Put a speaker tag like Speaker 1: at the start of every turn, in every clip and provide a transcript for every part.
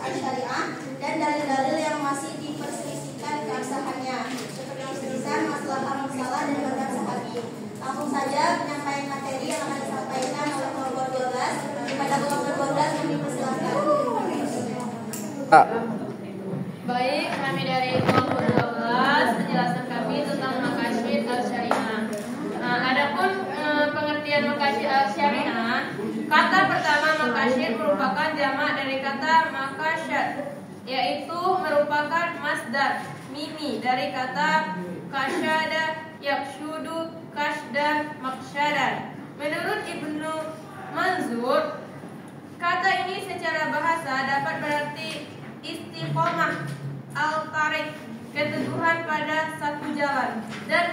Speaker 1: al-syariah dan dalil-dalil yang masih diperselisihkan keabsahannya, seperti perselisihan masalah dan madhab sahabi. Langsung saja penyampaian materi yang akan disampaikan oleh kelompok 12. Kepada kelompok 12 kami persilahkan.
Speaker 2: Baik, kami dari kelompok 12 menjelaskan kami tentang maqasid al-syariah. Adapun pengertian maqasid al-syariah, kata pertama maqasid merupakan jamak dari kata maqasyad, yaitu merupakan masdar mimi dari kata kasyada, yakshudu, kasdan, maksyadan. Menurut Ibnu Manzur, kata ini secara bahasa dapat berarti istiqomah, al-tarik, keteguhan pada satu jalan, dan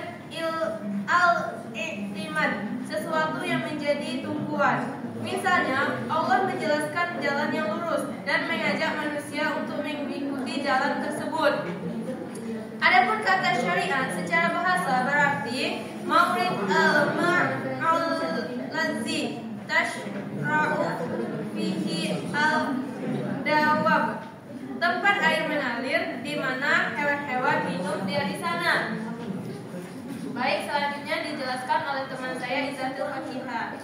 Speaker 2: al-i'timad, sesuatu yang menjadi tumpuan. Misalnya, Allah menjelaskan jalan yang lurus dan mengajak manusia untuk mengikuti jalan tersebut. Adapun kata syariat secara bahasa berarti maurid al-ladzi tashra'u fihi al-dawab, tempat air mengalir di mana hewan-hewan minum dari sana. Baik, selanjutnya dijelaskan oleh teman saya Izzatul Fakihah.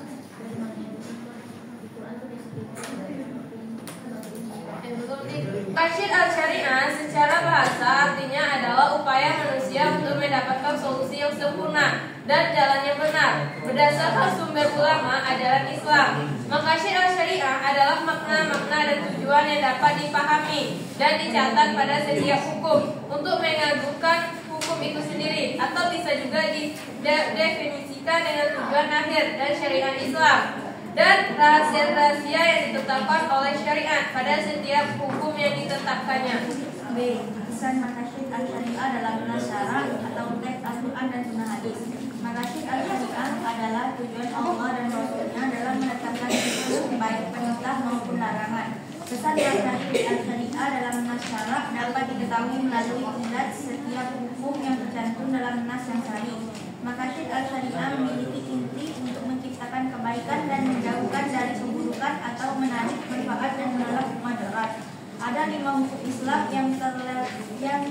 Speaker 2: Maqasid al-syariah secara bahasa artinya adalah upaya manusia untuk mendapatkan solusi yang sempurna dan jalan yang benar berdasarkan sumber ulama ajaran Islam. Maqasid al-syariah adalah makna-makna dan tujuan yang dapat dipahami dan dicatat pada setiap hukum untuk mengagumkan hukum itu sendiri, atau bisa juga didefinisikan dengan tujuan akhir dan syariat Islam dan rahasia-rahasia yang ditetapkan oleh syariat pada setiap hukum yang ditetapkannya.
Speaker 3: B. Pesan maqasid al-syariah dalam nas syara' atau teks Al-Quran dan Sunnah Hadis. Maqasid al-syariah adalah tujuan Allah dan Rasulnya dalam menetapkan hukum baik perintah maupun larangan. Pesan maqasid al-syariah dalam nas syara' dapat diketahui melalui ilat setiap hukum yang tercantum dalam nas yang sahih. Maqasid al-syariah memiliki inti untuk menciptakan kebaikan dan menjauhkan dari keburukan atau menarik manfaat dan menolak mudarat. Ada 5 hukum Islam yang terleksikan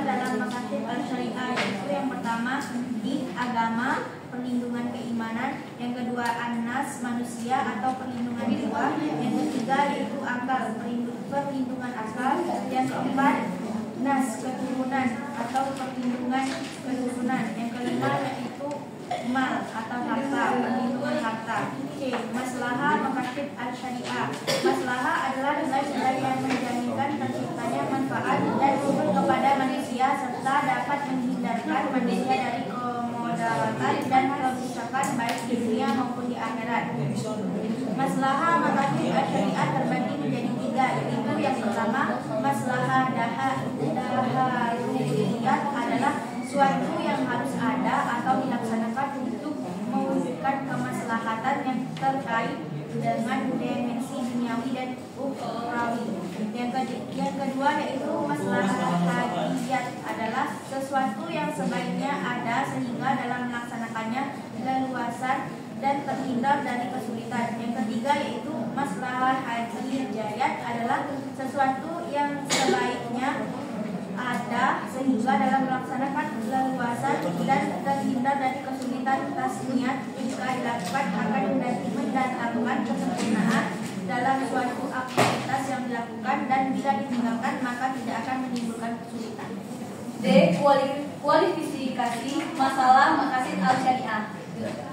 Speaker 3: dalam maqasid al-syariah, yaitu yang pertama din, agama, perlindungan keimanan, yang kedua an-nas, manusia atau perlindungan jiwa, yang ketiga yaitu akal, perlindungan akal, yang keempat nas, keturunan atau perlindungan keturunan, yang kelima yaitu mal atau harta, perlindungan harta. C. Maslahah maqasid al-syariah. Maslahah adalah nilai-nilai yang menjaminkan terciptanya manfaat dan untun kepada manusia serta dapat menghindarkan manusia dari kemudaratan dan kerusakan baik di dunia maupun di akhirat. Maslahah maqasid al-syariah terbagi menjadi 3, yaitu yang pertama maslahah daharuriyat adalah suatu yang harus ada atau dilaksanakan untuk mewujudkan kemaslahatan yang terkait dengan dimensi duniawi dan ukhrawi. Yang kedua yaitu maslahah hadiyat adalah sesuatu yang sebaiknya ada sehingga dalam melaksanakannya leluasan dan terhindar dari kesulitan. Yang ketiga yaitu maslahah hidayat adalah sesuatu yang sebaiknya ada sehingga dalam melaksanakan leluasan dan terhindar dari kesulitan. Tasniat jika dilakukan akan mendatangkan kesempurnaan dalam suatu aktivitas yang dilakukan, dan bila ditinggalkan maka tidak akan menimbulkan kesulitan.
Speaker 4: D. Kualifikasi masalah maqasid al-syariah.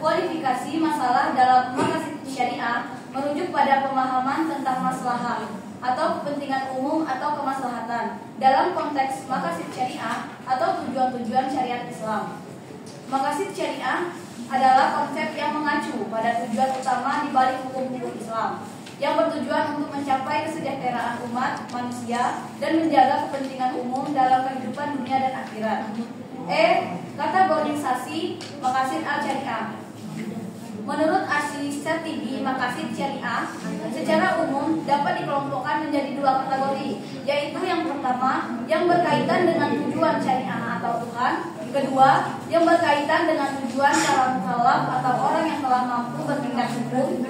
Speaker 4: Kualifikasi masalah dalam maqasid syariah merujuk pada pemahaman tentang maslahah atau kepentingan umum atau kemaslahatan dalam konteks maqasid syariah atau tujuan-tujuan syariat Islam. Maqasid syariah adalah konsep yang mengacu pada tujuan utama di balik hukum-hukum Islam yang bertujuan untuk mencapai kesejahteraan umat manusia dan menjaga kepentingan umum dalam kehidupan dunia dan akhirat. E. Kategorisasi maqasid al-syariah. Menurut Asy-Syatibi, maqasid syariah secara umum dapat dikelompokkan menjadi 2 kategori, yaitu yang pertama yang berkaitan dengan tujuan syariah atau Tuhan, kedua yang berkaitan dengan tujuan para mukallaf atau orang yang telah mampu bertindak hukum.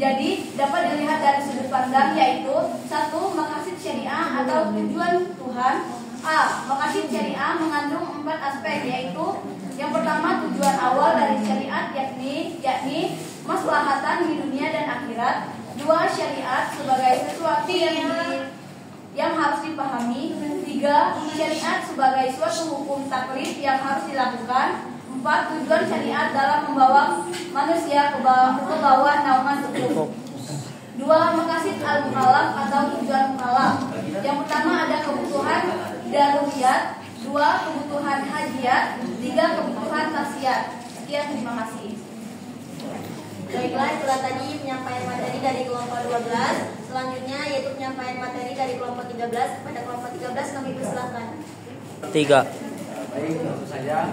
Speaker 4: Jadi dapat dilihat dari sudut pandang yaitu 1. Maqasid syariah atau tujuan Tuhan. A. Maqasid syariah mengandung 4 aspek yaitu yang pertama tujuan awal dari syariat yakni maslahatan di dunia dan akhirat. 2. Syariat sebagai sesuatu yang harus dipahami. 3. Syariat sebagai suatu hukum taklif yang harus dilakukan. 4. Tujuan syariat dalam membawa manusia ke bawah naungan hukum. 2. Maqasid al-mukallaf atau tujuan mukallaf. Yang pertama ada kebutuhan daruriyat. 2. Kebutuhan hajiat. 3. Kebutuhan nasiat. Sekian, terima kasih.
Speaker 1: Baiklah, itulah tadi penyampaian materi dari kelompok 12. Selanjutnya yaitu penyampaian materi dari kelompok 13. Kepada kelompok 13 kami persilahkan.
Speaker 5: 3.
Speaker 6: Baik, tentu saja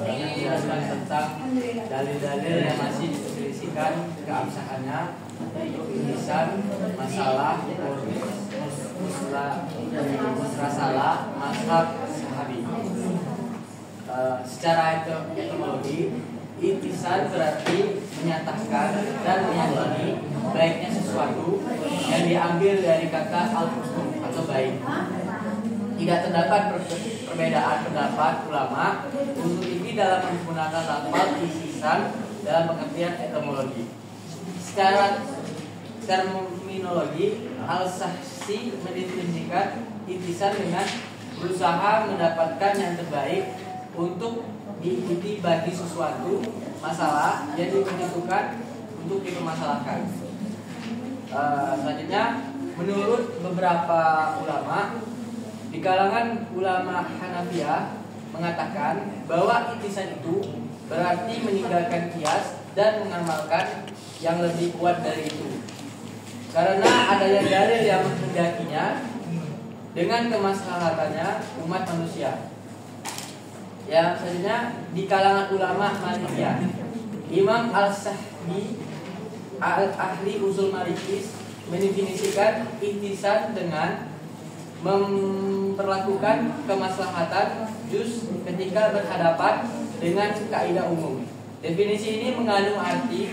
Speaker 6: menjelaskan tentang dalil-dalil yang masih diselisihkan keabsahannya, yaitu irisan, masalah, musrasalah, mazhab, sahabi. Secara etimologi, irisan berarti menyatakan dan meyakini baiknya sesuatu yang diambil dari kata al-husn atau baik. Tidak terdapat perbedaan pendapat ulama untuk ini dalam menggunakan lafaz irisan dalam pengertian etimologi. Secara terminologi, al-sahsi mendefinisikan irisan dengan berusaha mendapatkan yang terbaik untuk diikuti bagi sesuatu masalah yang diperhitungkan untuk dipermasalahkan. Selanjutnya, menurut beberapa ulama di kalangan ulama Hanafiyah mengatakan bahwa irisan itu berarti meninggalkan qiyas dan mengamalkan yang lebih kuat dari itu. Karena adanya dalil yang menghendakinya dengan kemaslahatannya umat manusia. Yang selanjutnya di kalangan ulama Malikiyah, Imam Al-Sahbi ahli usul Malikis mendefinisikan irisan dengan memperlakukan kemaslahatan juz ketika berhadapan dengan kaidah umum. Definisi ini mengandung arti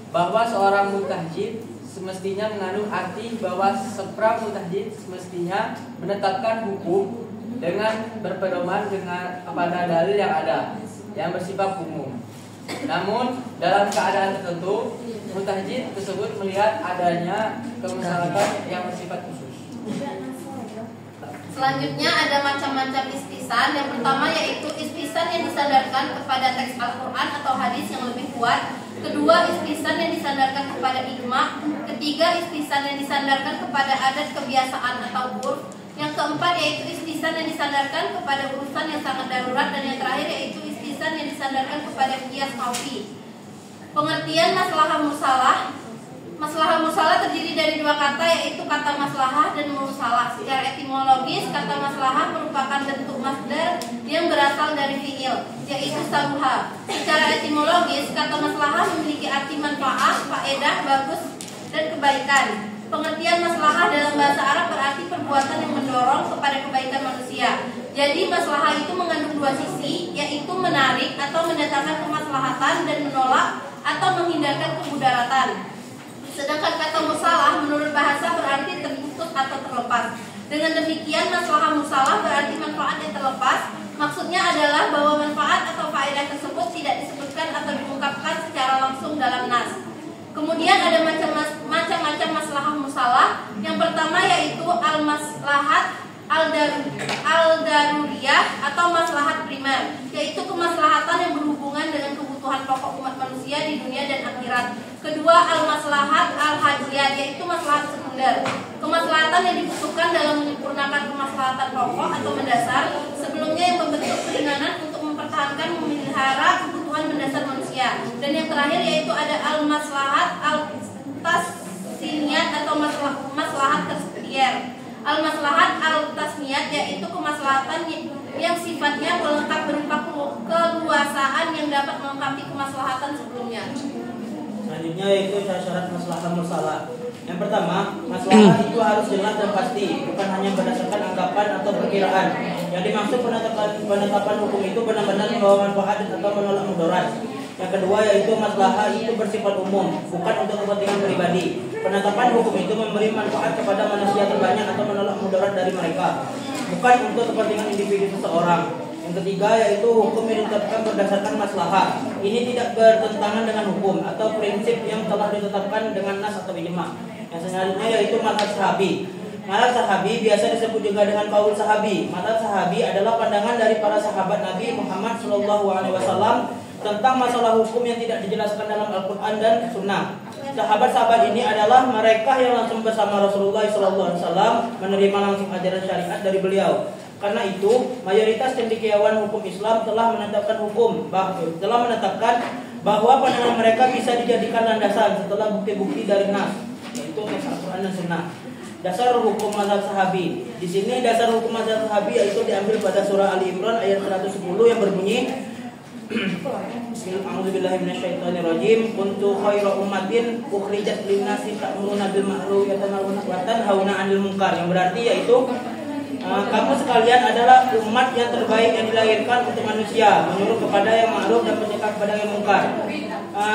Speaker 6: bahwa seorang mujtahid semestinya mengandung arti bahwa mujtahid semestinya menetapkan hukum dengan berpedoman kepada dalil yang ada yang bersifat umum. Namun dalam keadaan tertentu mujtahid tersebut melihat adanya kemaslahatan yang bersifat khusus.
Speaker 7: Selanjutnya ada macam-macam istisan. Yang pertama yaitu istisan yang disandarkan kepada teks Al-Quran atau hadis yang lebih kuat. Kedua, istisan yang disandarkan kepada ijma. Ketiga, istisan yang disandarkan kepada adat kebiasaan atau urf. Yang keempat yaitu istisan yang disandarkan kepada urusan yang sangat darurat. Dan yang terakhir yaitu istisan yang disandarkan kepada qiyas khafi. Pengertian maslahah mursalah. Maslahah mursalah terdiri dari dua kata yaitu kata maslahah dan mursalah. Secara etimologis, kata maslahah merupakan bentuk masdar yang berasal dari fi'il, yaitu saluha. Secara etimologis, kata maslahah memiliki arti manfaat, faedah, bagus, dan kebaikan. Pengertian maslahah dalam bahasa Arab berarti perbuatan yang mendorong kepada kebaikan manusia. Jadi maslahah itu mengandung dua sisi, yaitu menarik atau mendatangkan kemaslahatan dan menolak atau menghindarkan kemudaratan. Sedangkan kata mursalah menurut bahasa berarti terputus atau terlepas. Dengan demikian maslahah mursalah berarti manfaat yang terlepas. Maksudnya adalah bahwa manfaat atau faedah tersebut tidak disebutkan atau diungkapkan secara langsung dalam nas. Kemudian ada macam-macam maslahah mursalah. Yang pertama yaitu al-maslahat al-daruriyah atau maslahat primer, yaitu kemaslahatan yang berhubungan dengan kebutuhan pokok umat manusia di dunia dan akhirat. Kedua, al-maslahat al-hajiyah, yaitu maslahat sekunder, kemaslahatan yang dibutuhkan dalam menyempurnakan kemaslahatan pokok atau mendasar sebelumnya yang membentuk keringanan untuk mempertahankan memelihara kebutuhan mendasar manusia. Dan yang terakhir yaitu ada al-maslahat al-tasniyat atau maslahat tersier. Al-maslahat al-tasniyat yaitu kemaslahatan yang sifatnya pelengkap berupa keluasaan yang dapat melengkapi kemaslahatan sebelumnya.
Speaker 5: Selanjutnya yaitu syarat maslahah mursalah. Yang pertama, maslahah itu harus jelas dan pasti, bukan hanya berdasarkan anggapan atau perkiraan. Yang dimaksud penetapan hukum itu benar-benar membawa manfaat atau menolak mudarat. Yang kedua yaitu maslahah itu bersifat umum, bukan untuk kepentingan pribadi. Penetapan hukum itu memberi manfaat kepada manusia terbanyak atau menolak mudarat dari mereka, bukan untuk kepentingan individu seseorang. Yang ketiga yaitu hukum yang ditetapkan berdasarkan maslahah. Ini tidak bertentangan dengan hukum atau prinsip yang telah ditetapkan dengan nas atau ijma. Yang selanjutnya yaitu mazhab sahabi. Mazhab sahabi biasa disebut juga dengan qaul sahabi. Mazhab sahabi adalah pandangan dari para sahabat Nabi Muhammad SAW tentang masalah hukum yang tidak dijelaskan dalam Al-Quran dan Sunnah. Sahabat-sahabat ini adalah mereka yang langsung bersama Rasulullah SAW menerima langsung ajaran syariat dari beliau. Karena itu, mayoritas cendekiawan hukum Islam telah menetapkan bahwa pandangan mereka bisa dijadikan landasan setelah bukti-bukti dari nas, yaitu teks Al-Quran dan Sunnah. Dasar hukum mazhab sahabi. Di sini dasar hukum mazhab sahabi yaitu diambil pada surah Ali Imran ayat 110 yang berbunyi A'udzubillahi minasyaitonirrajim. Kuntu khairu ummatin ukhrijat lin-nasi ta'muruna bil ma'ruf wa tanhauna 'anil munkar. Yang berarti yaitu kamu sekalian adalah umat yang terbaik yang dilahirkan untuk manusia, menyuruh kepada yang ma'ruf dan mencegah kepada yang munkar.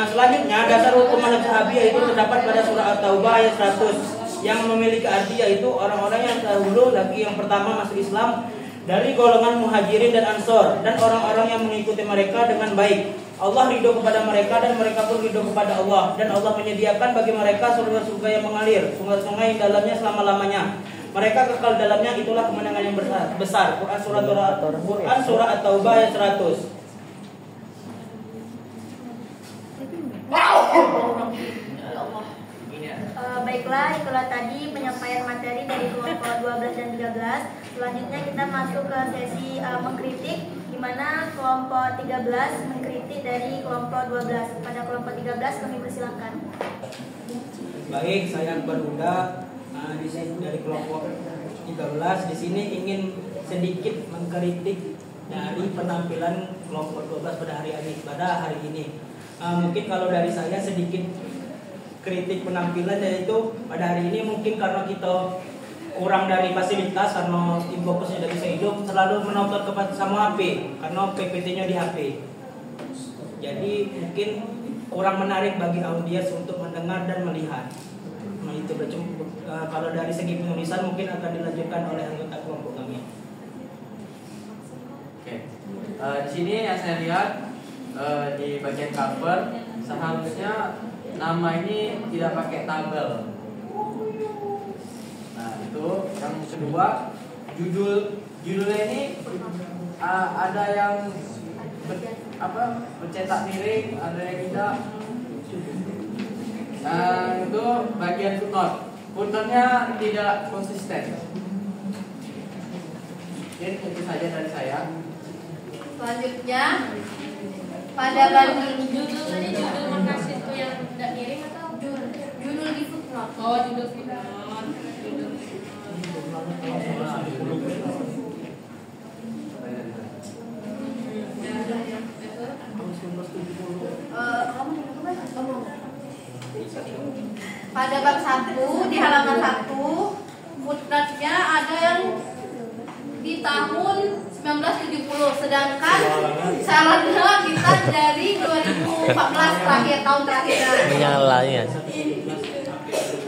Speaker 5: Selanjutnya dasar hukum mazhab sahabi yaitu terdapat pada surah At-Taubah ayat 100 yang memiliki arti yaitu orang-orang yang dahulu lagi yang pertama masuk Islam dari golongan muhajirin dan ansor dan orang-orang yang mengikuti mereka dengan baik. Allah ridho kepada mereka dan mereka pun ridho kepada Allah, dan Allah menyediakan bagi mereka surga-surga yang mengalir, sungai-sungai yang dalamnya selama-lamanya. Mereka kekal dalamnya, itulah kemenangan yang besar. Quran surah At-Taubah ayat 100.
Speaker 3: Baiklah, itulah tadi penyampaian materi dari kelompok 12 dan 13. Selanjutnya kita masuk ke sesi mengkritik, di mana kelompok 13 mengkritik dari kelompok 12. Pada kelompok 13 kami persilahkan.
Speaker 5: Baik, saya Akbar Huda di sini dari kelompok 13. Di sini ingin sedikit mengkritik dari penampilan kelompok 12 pada hari ini. Mungkin kalau dari saya sedikit kritik penampilan, yaitu pada hari ini mungkin karena kita kurang dari fasilitas, karena tim fokusnya dari bisa hidup selalu menonton kepada sama HP karena PPT-nya di HP. Jadi mungkin kurang menarik bagi audiens untuk mendengar dan melihat. Nah itu kalau dari segi penulisan mungkin akan dilanjutkan oleh anggota kelompok kami.
Speaker 6: Oke. Di sini yang saya lihat di bagian cover seharusnya nama ini tidak pakai tabel. Nah itu yang kedua, judulnya ini ada yang bercetak miring, ada yang tidak. Itu bagian footnote-nya tidak konsisten. Mungkin itu saja dari saya.
Speaker 7: Selanjutnya pada bagian
Speaker 2: Judul makasih itu yang tidak miring atau
Speaker 7: judul di footnote.
Speaker 2: oh judul footnote.
Speaker 7: Pada bab 1 di halaman 1 footnote-nya ada yang di tahun 1970, sedangkan salahnya kita dari 2014 tahun terakhirnya.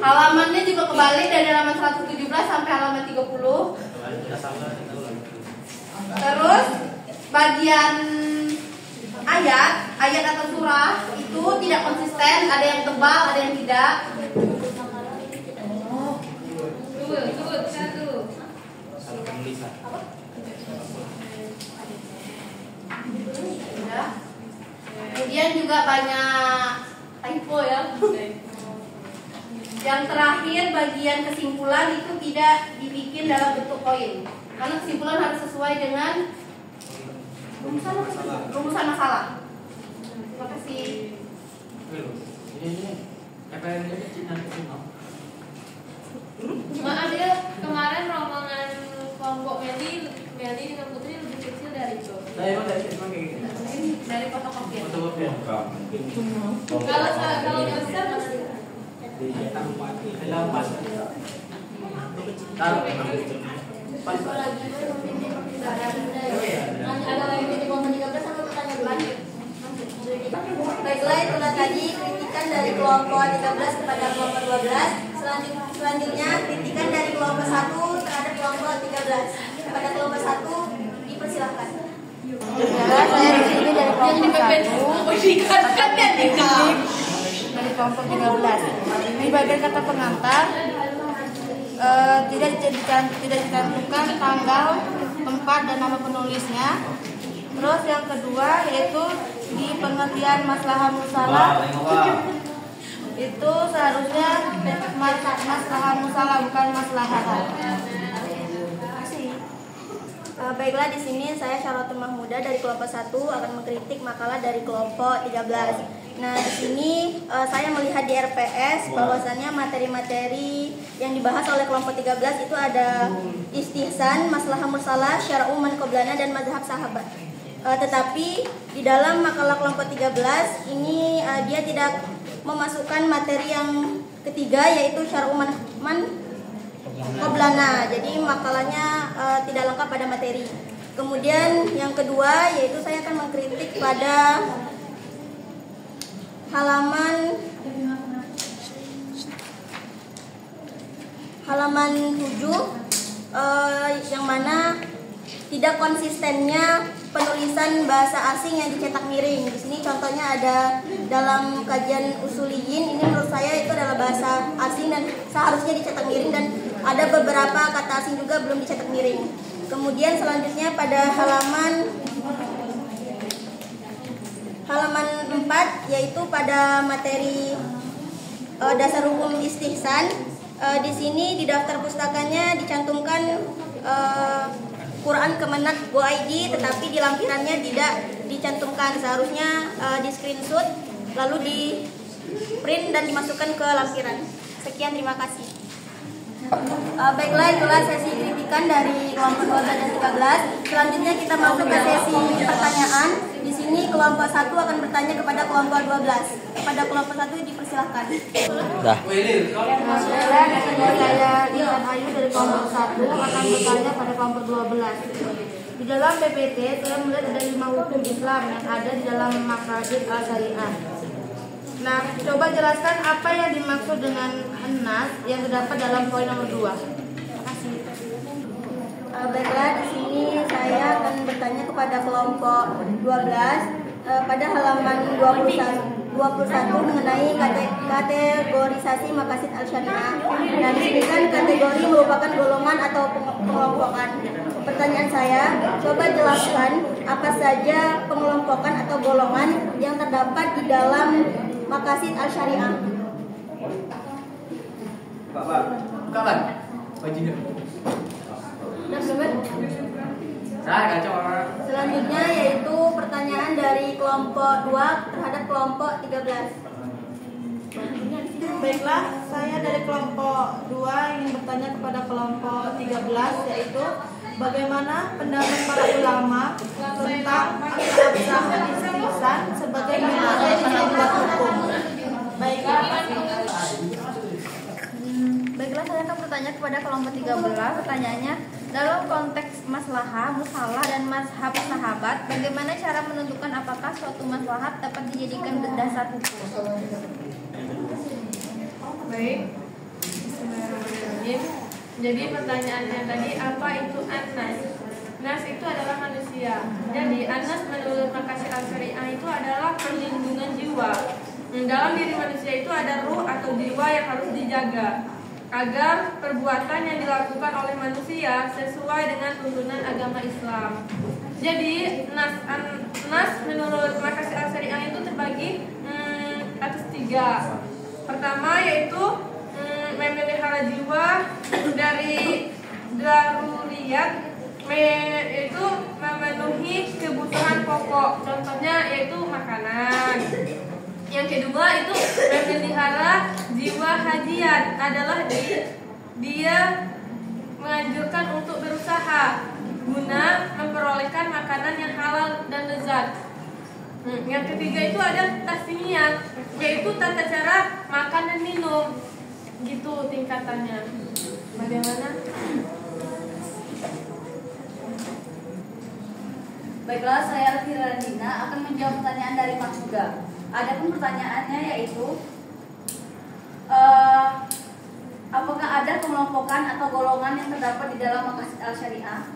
Speaker 7: Halamannya juga kebalik dari halaman 117 sampai halaman 30. Terus bagian ayat atau surah itu tidak konsisten, ada yang tebal, ada yang tidak. Ya. Kemudian juga banyak typo ya. Yang terakhir bagian kesimpulan itu tidak dibikin dalam bentuk poin, karena kesimpulan harus sesuai dengan rumusan masalah. Terima kasih.
Speaker 2: Maaf ya, kemarin rombongan kelompok Meli dengan Putri lebih kecil dari itu.
Speaker 7: Dari fotokopi.
Speaker 2: Kalau besar masih
Speaker 1: Ada lagi di kelompok 13 atau pertanyaan lanjut? Baiklah, itulah tadi kritikan dari kelompok 13 kepada kelompok 12. Selanjutnya kritikan dari kelompok 1 terhadap kelompok 13. Kepada kelompok 1 dipersilahkan.
Speaker 3: Saya di sini dari kelompok 1 dari kelompok 13. Di bagian kata pengantar tidak dicantumkan tanggal, tempat dan nama penulisnya. Terus yang kedua yaitu di pengertian maslahah musalah itu seharusnya maslahah musalah bukan maslahah.
Speaker 1: Baiklah, di sini saya Syaratul Mahmuda dari kelompok 1 akan mengkritik makalah dari kelompok 13. Nah, di sini saya melihat di RPS bahwasannya materi-materi yang dibahas oleh kelompok 13 itu ada istihsan, maslahah mursalah, syara'u man qablana dan mazhab sahabat. Tetapi di dalam makalah kelompok 13 ini dia tidak memasukkan materi yang ketiga yaitu syara'u man qablana. Jadi makalahnya tidak lengkap pada materi. Kemudian yang kedua yaitu saya akan mengkritik pada halaman 7 yang mana tidak konsistennya penulisan bahasa asing yang dicetak miring. Di sini contohnya ada dalam kajian usuliyin, ini menurut saya itu adalah bahasa asing dan seharusnya dicetak miring, dan ada beberapa kata asing juga belum dicetak miring. Kemudian selanjutnya pada halaman 4 yaitu pada materi dasar hukum istihsan. Di sini di daftar pustakanya dicantumkan Quran Kemenak Go.id, tetapi di lampirannya tidak dicantumkan. Seharusnya di screenshot lalu di print dan dimasukkan ke lampiran. Sekian, terima kasih. Baiklah, itulah sesi kritikan dari kelompok 12 dan 13. Selanjutnya kita masuk ke sesi pertanyaan. Di sini kelompok 1 akan bertanya kepada kelompok 12. Kepada kelompok 1 dipersilahkan.
Speaker 5: Dah.
Speaker 3: Saya Intan Ayu dari kelompok 1 akan bertanya pada kelompok 12. Di dalam PPT saya melihat ada 5 hukum Islam yang ada di dalam Maqasid al-Syariah. Nah, coba jelaskan apa yang dimaksud dengan an-nas yang terdapat dalam poin nomor 2. Terima kasih.
Speaker 1: Baiklah, di sini saya akan bertanya kepada kelompok 12 pada halaman 21 mengenai kategorisasi maqasid al-syariah. Nah, di sini kan kategori merupakan golongan atau pengelompokan. Pertanyaan saya, coba jelaskan apa saja pengelompokan atau golongan yang terdapat di dalam maqasid al-syariah.
Speaker 6: Kapan? Bajinya.
Speaker 1: Selanjutnya yaitu pertanyaan dari kelompok 2 terhadap kelompok 13.
Speaker 3: Baiklah, saya dari kelompok 2 ingin bertanya kepada kelompok 13, yaitu bagaimana pendapat para ulama tentang absahan istihsan sebagai metode penegak hukum.
Speaker 4: Baiklah, saya akan bertanya kepada kelompok 13. Pertanyaannya, dalam konteks maslahah, musalah, dan mazhab sahabat, bagaimana cara menentukan apakah suatu maslahat dapat dijadikan dasar hukum?
Speaker 2: Baik. Bismillahirrahmanirrahim. Jadi pertanyaannya tadi, apa itu an-nas? Nas itu adalah manusia. Jadi an-nas menurut maqasid al-syariah itu adalah perlindungan jiwa. Dalam diri manusia itu ada ruh atau jiwa yang harus dijaga agar perbuatan yang dilakukan oleh manusia sesuai dengan tuntunan agama Islam. Jadi nas menurut maqasid al-syariah itu terbagi atas 3. Pertama yaitu memelihara jiwa dari daruriyat, yaitu memenuhi kebutuhan pokok. Contohnya yaitu makanan. Yang kedua itu memelihara jiwa hajiat, adalah dia menganjurkan untuk berusaha guna memperolehkan makanan yang halal dan lezat. Yang ketiga itu ada tasniyah, yaitu tata cara makan dan minum. Gitu tingkatannya. Bagaimana?
Speaker 4: Baiklah, saya Alfira Dina akan menjawab pertanyaan dari Mas Huda.
Speaker 3: Adapun pertanyaannya yaitu apakah ada pengelompokan atau golongan yang terdapat di dalam maqasid al-syariah?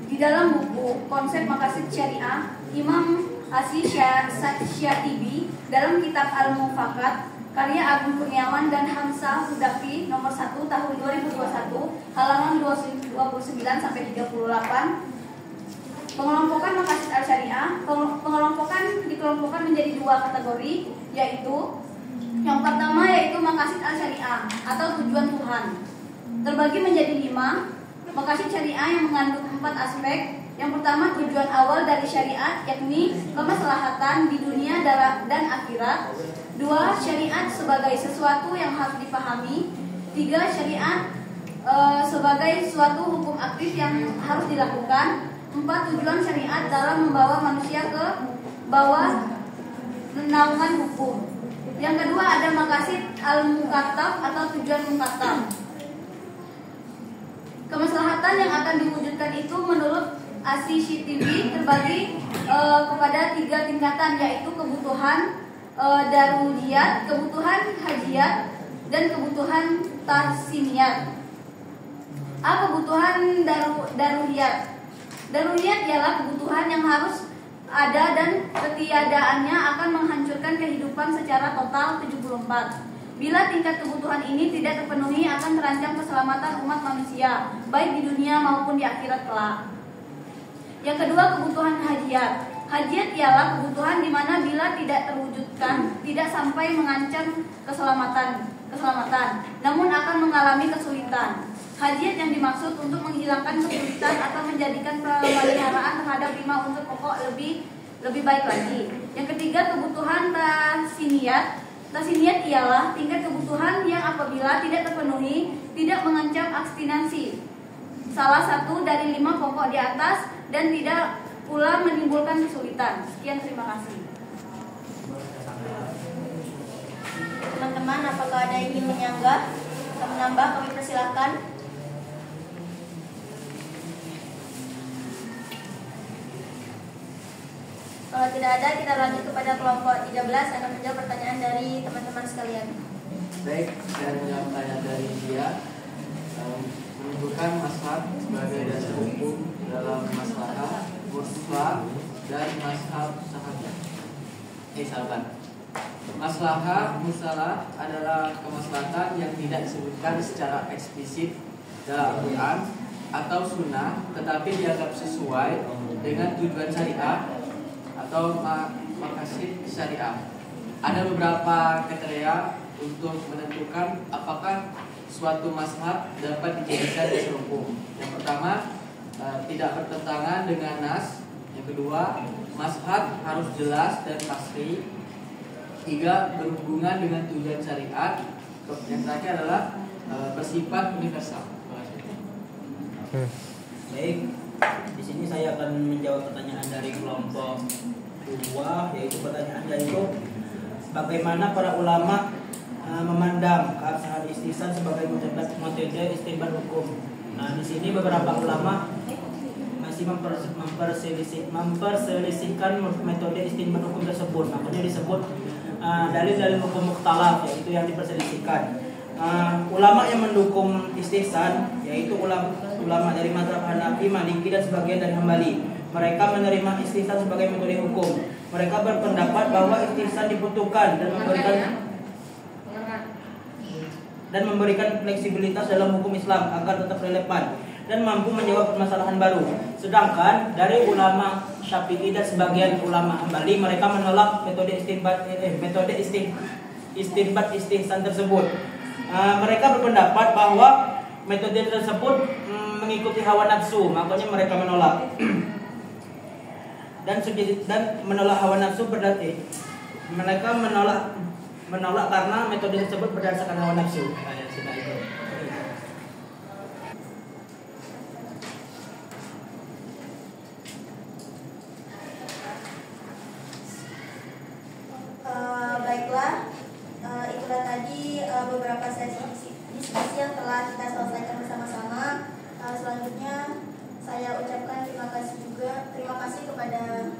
Speaker 3: Di dalam buku Konsep Maqasid Syariah, Imam Asy-Syatibi dalam kitab Al-Mufakat karya Agung Kurniawan dan Hamzah Hudafi nomor 1 tahun 2021 halaman 29 sampai 38. Pengelompokan maqasid al-syariah, pengelompokan dikelompokkan menjadi dua kategori, yaitu yang pertama yaitu maqasid al-syariah atau tujuan Tuhan. Terbagi menjadi 5 maqasid syariah yang mengandung 4 aspek. Yang pertama tujuan awal dari syariat, yakni kemaslahatan di dunia dan akhirat. 2. Syariat sebagai sesuatu yang harus dipahami. 3. Syariat sebagai suatu hukum aktif yang harus dilakukan. 4. Tujuan syariat dalam membawa manusia ke bawah naungan hukum. Yang kedua ada maqasid al-mukatab atau tujuan mukatab. Kemaslahatan yang akan diwujudkan itu menurut Asy-Syatibi terbagi kepada 3 tingkatan, yaitu kebutuhan daruriyat, kebutuhan hajiyat, dan kebutuhan tahsiniyat. Kebutuhan daruriyat. Daruriyat ialah kebutuhan yang harus ada dan ketiadaannya akan menghancurkan kehidupan secara total 74. Bila tingkat kebutuhan ini tidak terpenuhi akan terancam keselamatan umat manusia, baik di dunia maupun di akhirat kelak. Yang kedua kebutuhan hajiyat. Hajiyat ialah kebutuhan di mana bila tidak terwujudkan tidak sampai mengancam keselamatan, namun akan mengalami kesulitan. Hajiyat yang dimaksud untuk menghilangkan kesulitan atau menjadikan pemeliharaan terhadap 5 unsur pokok lebih baik lagi. Yang ketiga kebutuhan tahsiniyat. Tahsiniyat ialah tingkat kebutuhan yang apabila tidak terpenuhi tidak mengancam abstinensi, salah satu dari 5 pokok di atas, dan tidak pula menimbulkan kesulitan. Sekian, terima kasih.
Speaker 1: Teman-teman, apakah ada yang ingin menyanggah atau menambah? Kami persilahkan. Kalau tidak ada, kita lanjut kepada kelompok 13 akan menjawab pertanyaan dari teman-teman sekalian.
Speaker 6: Baik, saya menjawab pertanyaan dari dia. Menunjukkan mazhab sebagai dasar hukum dalam masalah murslah dan mazhab sahabat. Sahabat. Maslahah murslah adalah kemaslahatan yang tidak disebutkan secara eksplisit dalam Al-Quran atau Sunnah, tetapi dianggap sesuai dengan tujuan syariah atau maqasid syariah. Ada beberapa kriteria untuk menentukan apakah suatu mazhab dapat dijadikan dasar hukum. Yang pertama, tidak bertentangan dengan nas. Yang kedua, mazhab harus jelas dan pasti. 3. Berhubungan dengan tujuan syariat. Yang terakhir adalah bersifat universal.
Speaker 5: Baik, di sini saya akan menjawab pertanyaan dari kelompok 2, yaitu pertanyaan yaitu bagaimana para ulama memandang keabsahan istihsan sebagai metode istinbat hukum. Nah, di sini beberapa ulama masih memperselisihkan metode istinbat hukum tersebut. Makanya disebut dalil-dalil hukum mukhtalaf, yaitu yang diperselisihkan. Ulama yang mendukung istihsan yaitu ulama dari mazhab Hanafi, Maliki, dan sebagian dari Hambali. Mereka menerima istihsan sebagai metode hukum. Mereka berpendapat bahwa istihsan dibutuhkan dan memberikan fleksibilitas dalam hukum Islam agar tetap relevan dan mampu menjawab permasalahan baru. Sedangkan dari ulama Syafi'i dan sebagian ulama Hambali, mereka menolak metode istinbat istihsan tersebut. Mereka berpendapat bahwa metode tersebut mengikuti hawa nafsu, makanya mereka menolak. Dan menolak hawa nafsu berarti mereka menolak karena metode tersebut berdasarkan hawa nafsu.
Speaker 1: Baiklah, itulah tadi beberapa sesi diskusi yang telah kita selesaikan bersama-sama. Selanjutnya saya ucapkan terima kasih kepada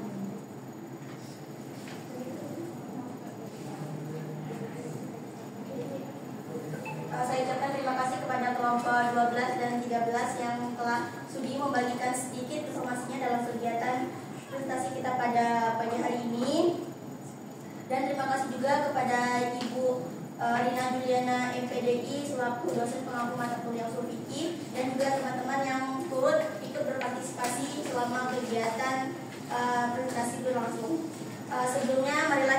Speaker 1: kelompok 12 dan 13 yang telah sudi membagikan sedikit informasinya dalam kegiatan presentasi kita pada pagi hari ini. Dan terima kasih juga kepada Ibu Rina Juliana MPDI selaku dosen pengampu mata kuliah usul fikih dan juga teman-teman yang turut ikut berpartisipasi selama kegiatan presentasi berlangsung. Sebelumnya marilah